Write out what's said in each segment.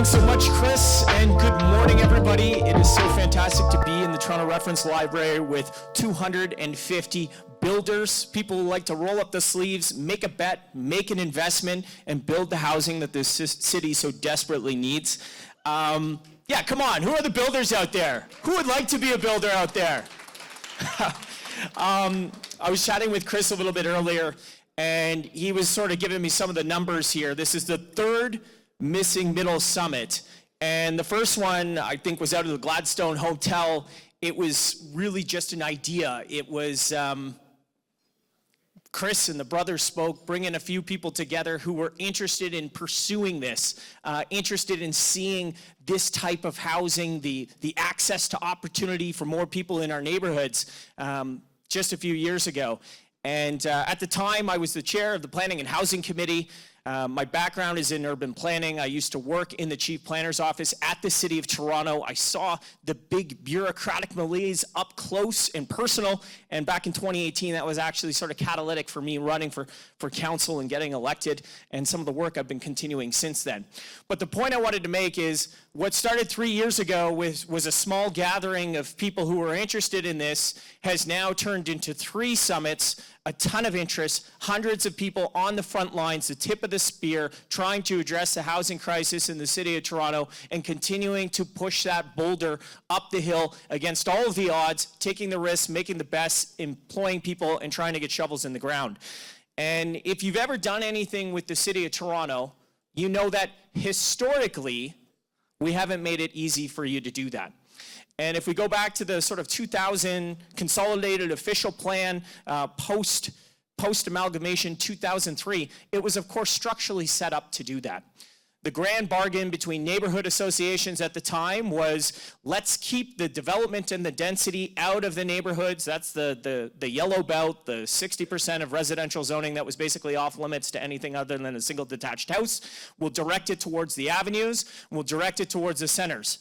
Thanks so much, Chris, and good morning, everybody. It is so fantastic to be in the Toronto Reference Library with 250 builders, people who like to roll up the sleeves, make a bet, make an investment, and build the housing that this city so desperately needs. Yeah, come on, who are the builders out there? Who would like to be a builder out there? I was chatting with Chris a little bit earlier, and he was sort of giving me some of the numbers here. This is the third Missing Middle Summit, and the first one, I think, was out of the Gladstone Hotel. It was really just an idea. It was Chris and the brothers spoke, bringing a few people together who were interested in pursuing this, interested in seeing this type of housing, the access to opportunity for more people in our neighborhoods just a few years ago. And at the time, I was the chair of the Planning and Housing Committee. My background is in urban planning. I used to work in the chief planner's office at the City of Toronto. I saw the big bureaucratic malaise up close and personal, and back in 2018, that was actually sort of catalytic for me running for council and getting elected, and some of the work I've been continuing since then. But the point I wanted to make is what started 3 years ago was a small gathering of people who were interested in this has now turned into 3 summits, a ton of interest, hundreds of people on the front lines, the tip of the spear, trying to address the housing crisis in the City of Toronto and continuing to push that boulder up the hill against all of the odds, taking the risks, making the best, employing people, and trying to get shovels in the ground. And if you've ever done anything with the City of Toronto, you know that historically, we haven't made it easy for you to do that. And if we go back to the sort of 2000 consolidated official plan, post-amalgamation 2003, it was of course structurally set up to do that. The grand bargain between neighborhood associations at the time was, let's keep the development and the density out of the neighborhoods. That's the yellow belt, the 60% of residential zoning that was basically off limits to anything other than a single detached house. We'll direct it towards the avenues, we'll direct it towards the centers.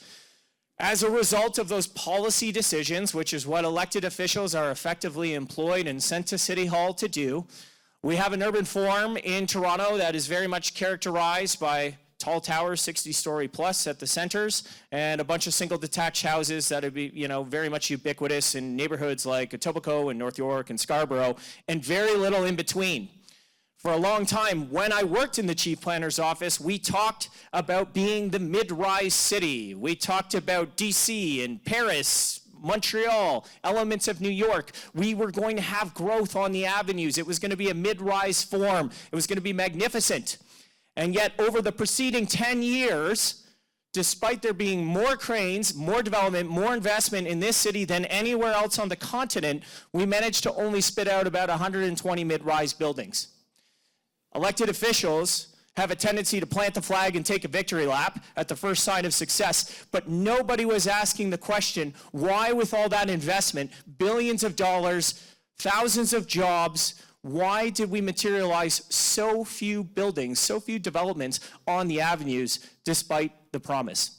As a result of those policy decisions, which is what elected officials are effectively employed and sent to City Hall to do, we have an urban form in Toronto that is very much characterized by tall towers, 60-story plus at the centers, and a bunch of single detached houses that would be, very much ubiquitous in neighborhoods like Etobicoke and North York and Scarborough, and very little in between. For a long time, when I worked in the chief planner's office, we talked about being the mid-rise city. We talked about DC and Paris, Montreal, elements of New York. We were going to have growth on the avenues. It was going to be a mid-rise form. It was going to be magnificent. And yet, over the preceding 10 years, despite there being more cranes, more development, more investment in this city than anywhere else on the continent, we managed to only spit out about 120 mid-rise buildings. Elected officials have a tendency to plant the flag and take a victory lap at the first sign of success, but nobody was asking the question, why with all that investment, billions of dollars, thousands of jobs, why did we materialize so few buildings, so few developments on the avenues despite the promise?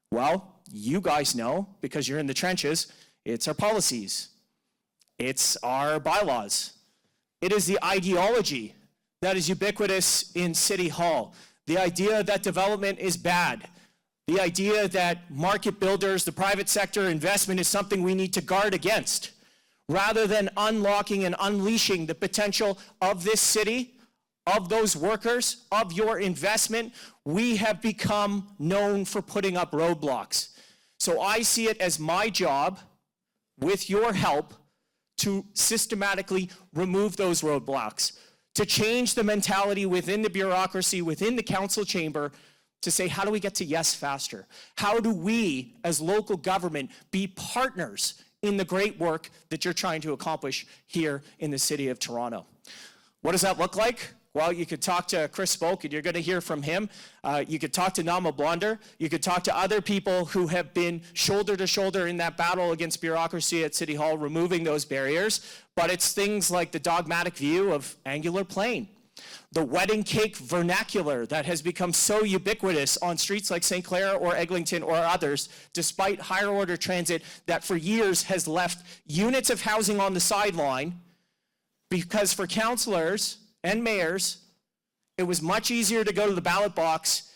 Well, you guys know, because you're in the trenches, it's our policies. It's our bylaws. It is the ideology that is ubiquitous in City Hall. The idea that development is bad. The idea that market builders, the private sector investment is something we need to guard against. Rather than unlocking and unleashing the potential of this city, of those workers, of your investment, we have become known for putting up roadblocks. So I see it as my job, with your help, to systematically remove those roadblocks, to change the mentality within the bureaucracy, within the council chamber, to say, how do we get to yes faster? How do we, as local government, be partners in the great work that you're trying to accomplish here in the City of Toronto? What does that look like? Well, you could talk to Chris Spoke, and you're going to hear from him. You could talk to Nama Blonder. You could talk to other people who have been shoulder to shoulder in that battle against bureaucracy at City Hall, removing those barriers. But it's things like the dogmatic view of angular plane, the wedding cake vernacular that has become so ubiquitous on streets like St. Clair or Eglinton or others, despite higher order transit that for years has left units of housing on the sideline, because for councillors and mayors, it was much easier to go to the ballot box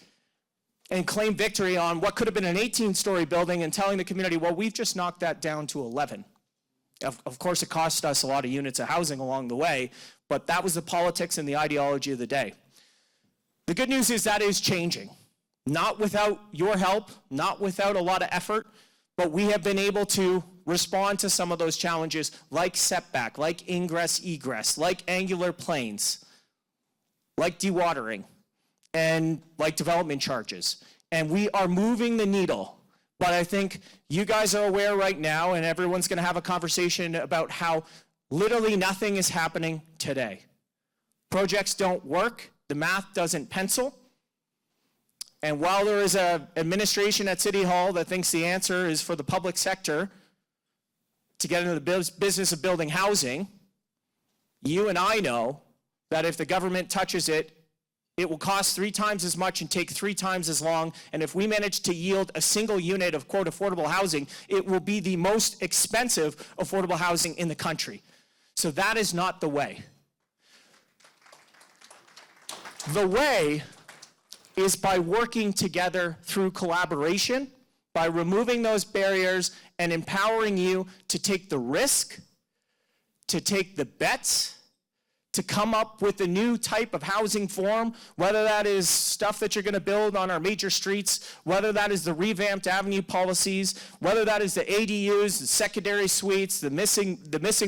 and claim victory on what could have been an 18-story building and telling the community, well, we've just knocked that down to 11. Of course, it cost us a lot of units of housing along the way, but that was the politics and the ideology of the day. The good news is that is changing. Not without your help, not without a lot of effort, but we have been able to respond to some of those challenges like setback, like ingress, egress, like angular planes, like dewatering, and like development charges. And we are moving the needle. But I think you guys are aware right now, and everyone's going to have a conversation about how literally nothing is happening today. Projects don't work. The math doesn't pencil. And while there is an administration at City Hall that thinks the answer is for the public sector to get into the business of building housing, you and I know that if the government touches it, it will cost 3 times as much and take 3 times as long. And if we manage to yield a single unit of, quote, affordable housing, it will be the most expensive affordable housing in the country. So that is not the way. The way is by working together through collaboration, by removing those barriers and empowering you to take the risk, to take the bets, to come up with a new type of housing form, whether that is stuff that you're going to build on our major streets, whether that is the revamped avenue policies, whether that is the ADUs, the secondary suites, the missing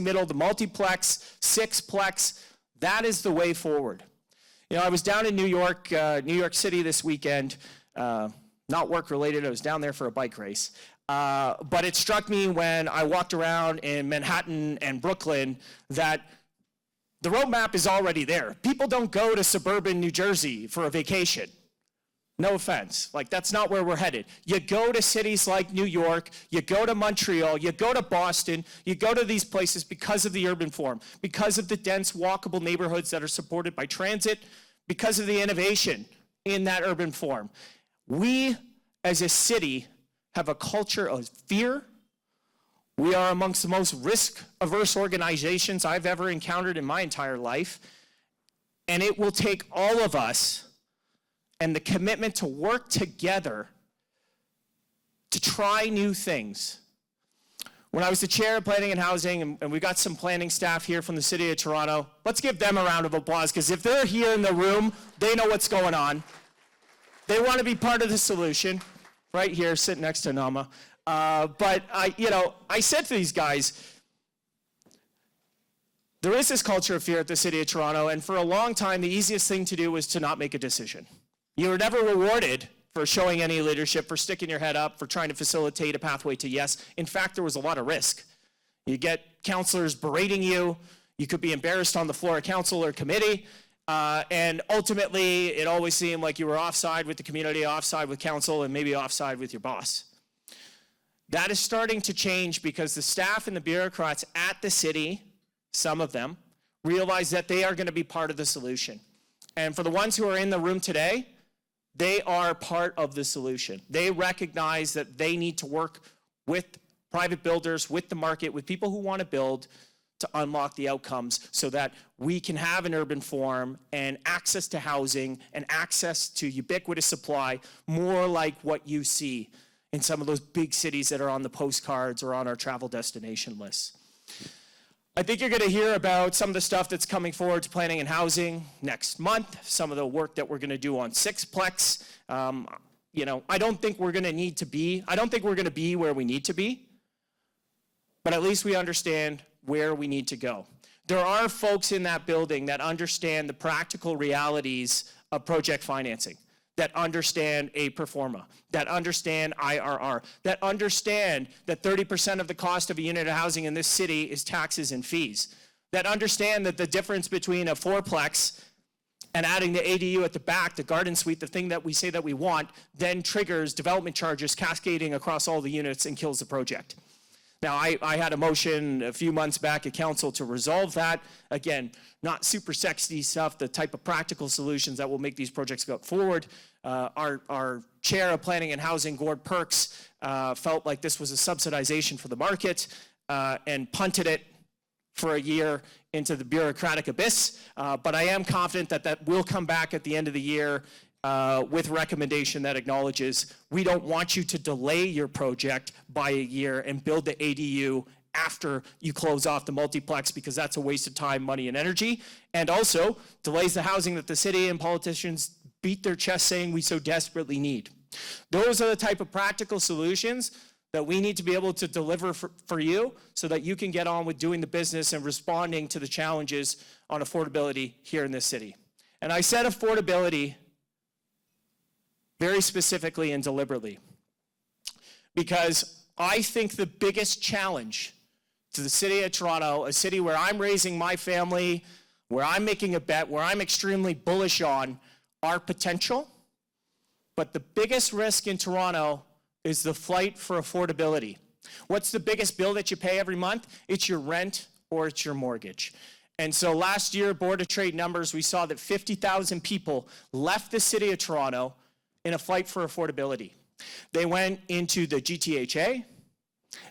middle, the multiplex, sixplex. That is the way forward. You know, I was down in New York City this weekend, not work related. I was down there for a bike race. But it struck me when I walked around in Manhattan and Brooklyn that the roadmap is already there. People don't go to suburban New Jersey for a vacation. No offense, like that's not where we're headed. You go to cities like New York, you go to Montreal, you go to Boston, you go to these places because of the urban form, because of the dense walkable neighborhoods that are supported by transit, because of the innovation in that urban form. We, as a city, have a culture of fear. We are amongst the most risk-averse organizations I've ever encountered in my entire life. And it will take all of us and the commitment to work together to try new things. When I was the chair of planning and housing, and we got some planning staff here from the city of Toronto, let's give them a round of applause, because if they're here in the room, they know what's going on. They want to be part of the solution. Right here, sitting next to Nama. But I said to these guys, there is this culture of fear at the city of Toronto, and for a long time, the easiest thing to do was to not make a decision. You were never rewarded for showing any leadership, for sticking your head up, for trying to facilitate a pathway to yes. In fact, there was a lot of risk. You get counselors berating you. You could be embarrassed on the floor of council or committee. And ultimately, it always seemed like you were offside with the community, offside with council, and maybe offside with your boss. That is starting to change because the staff and the bureaucrats at the city, some of them, realize that they are going to be part of the solution. And for the ones who are in the room today, they are part of the solution. They recognize that they need to work with private builders, with the market, with people who want to build to unlock the outcomes so that we can have an urban form and access to housing and access to ubiquitous supply, more like what you see in some of those big cities that are on the postcards or on our travel destination lists. I think you're going to hear about some of the stuff that's coming forward to planning and housing next month, some of the work that we're going to do on sixplex. I don't think we're going to be where we need to be, but at least we understand where we need to go. There are folks in that building that understand the practical realities of project financing, that understand a pro forma, that understand IRR, that understand that 30% of the cost of a unit of housing in this city is taxes and fees, that understand that the difference between a fourplex and adding the ADU at the back, the garden suite, the thing that we say that we want, then triggers development charges cascading across all the units and kills the project. Now, I had a motion a few months back at council to resolve that. Again, not super sexy stuff, the type of practical solutions that will make these projects go forward. Our chair of planning and housing, Gord Perks, felt like this was a subsidization for the market and punted it for a year into the bureaucratic abyss. But I am confident that that will come back at the end of the year with recommendation that acknowledges we don't want you to delay your project by a year and build the ADU after you close off the multiplex, because that's a waste of time, money, and energy, and also delays the housing that the city and politicians beat their chest saying we so desperately need. Those are the type of practical solutions that we need to be able to deliver for you so that you can get on with doing the business and responding to the challenges on affordability here in this city. And I said affordability very specifically and deliberately, because I think the biggest challenge to the city of Toronto, a city where I'm raising my family, where I'm making a bet, where I'm extremely bullish on our potential, but the biggest risk in Toronto is the flight for affordability. What's the biggest bill that you pay every month? It's your rent or it's your mortgage. And so last year, Board of Trade numbers, we saw that 50,000 people left the city of Toronto in a fight for affordability. They went into the GTHA,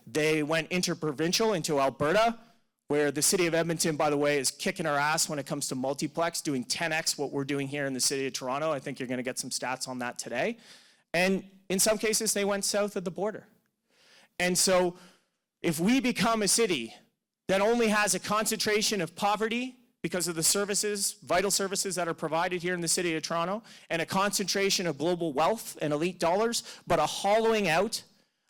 they went interprovincial into Alberta, where the city of Edmonton, by the way, is kicking our ass when it comes to multiplex, doing 10x what we're doing here in the city of Toronto. I think you're gonna get some stats on that today. And in some cases, they went south of the border. And so if we become a city that only has a concentration of poverty because of the services, vital services that are provided here in the city of Toronto, and a concentration of global wealth and elite dollars, but a hollowing out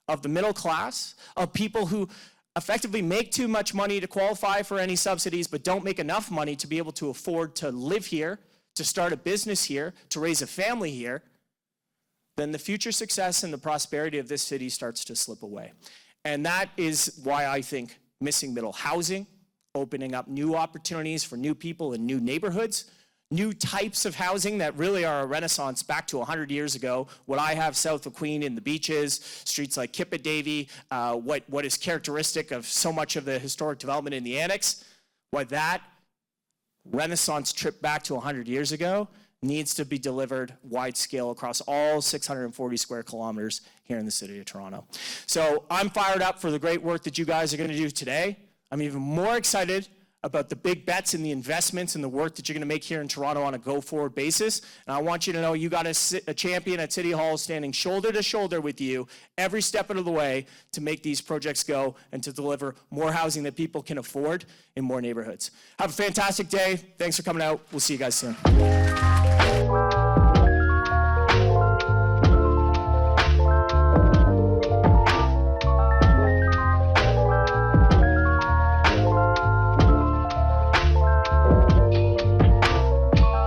of the middle class, of people who effectively make too much money to qualify for any subsidies, but don't make enough money to be able to afford to live here, to start a business here, to raise a family here, then the future success and the prosperity of this city starts to slip away. And that is why I think missing middle housing, opening up new opportunities for new people in new neighborhoods, new types of housing that really are a renaissance back to 100 years ago. What I have south of Queen in the beaches, streets like Kippet-Davie, what is characteristic of so much of the historic development in the annex, why that renaissance trip back to 100 years ago needs to be delivered wide scale across all 640 square kilometers here in the city of Toronto. So I'm fired up for the great work that you guys are going to do today. I'm even more excited about the big bets and the investments and the work that you're going to make here in Toronto on a go-forward basis. And I want you to know you got a champion at City Hall standing shoulder to shoulder with you every step of the way to make these projects go and to deliver more housing that people can afford in more neighborhoods. Have a fantastic day. Thanks for coming out. We'll see you guys soon.